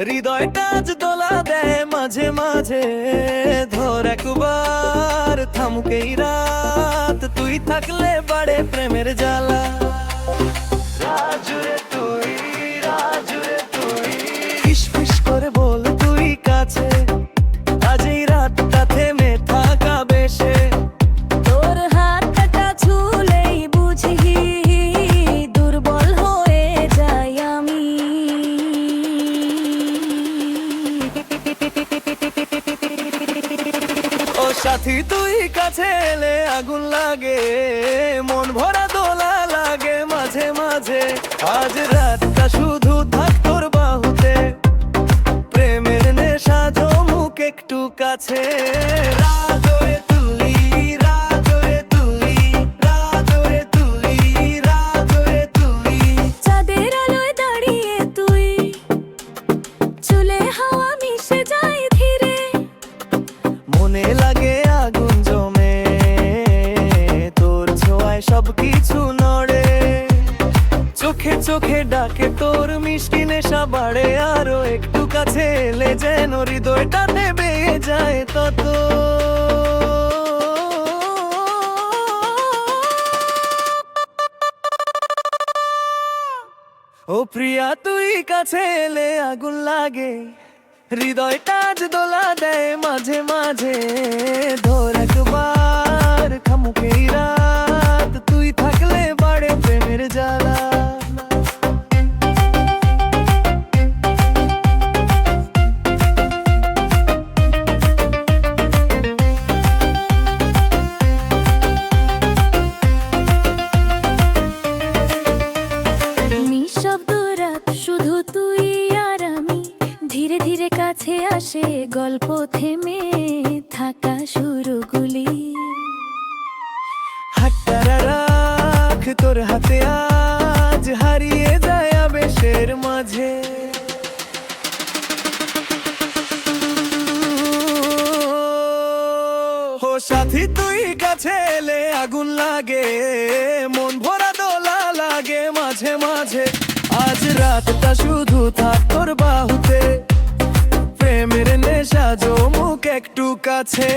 হৃদয়টা আজ দোলা দেয় মাঝে মাঝে। ধর একবার থামুকেই রাত, তুই থাকলে বাড়ে প্রেমের জ্বালা। রাজুরে তুই, রাজুরে তুই, ফিস ফিস করে বল তুই কাছে, আজ এই রাতটা থেমে থাকা বেশে। তোর হাতটা ছুলেই বুঝি দুর্বল হয়ে যাই আমি। ও সাথী তুই কাছে এলে আগুন লাগে, মন ভরা দোলা লাগে মাঝে মাঝে। আজ রাতটা শুধু থাক তোর বাহুতে, প্রেমের নেশা জমুক একটু কাছে। রাজরে তুলি, রাজরে তুলি, রাজরে তুলি, রাজরে তুলি। চাঁদের আলোয় দাঁড়িয়ে তুই, চুলে হাওয়া মিশে যায় ধীরে। মনে লাগে আগুন জমে, তোর ছোঁয়ায় সবকিছু নড়ে। চোখে চোখে ডাকে তোর মিষ্টি নেশা বাড়ে, আরো একটু কাছে এলে যেন হৃদয়টাতে বেয়ে যায় তত। ও প্রিয়া তুই কাছে এলে আগুন লাগে, হৃদয়টা আজ দোলা দেয় মাঝে মাঝে। ধর একবার খামুকেই রাত, তুই থাকলে বাড়ে প্রেমের জ্বালা। নিঃশব্দ রাত শুধু তুই আর আমি, ধীরে ধীরে কাছে আসে গল্প থেমে থাকা শুরুগুলি। হাতটা রাখ তোর হাতে, আজ হারিয়ে যায় আবেশের মাঝে। ও সাথী তুই কাছে এলে আগুন লাগে, মন ভরা দোলা লাগে মাঝে মাঝে। আজ রাতটা শুধু থাক তোর বাহুতে, প্রেমের নেশা জমুক একটু কাছে।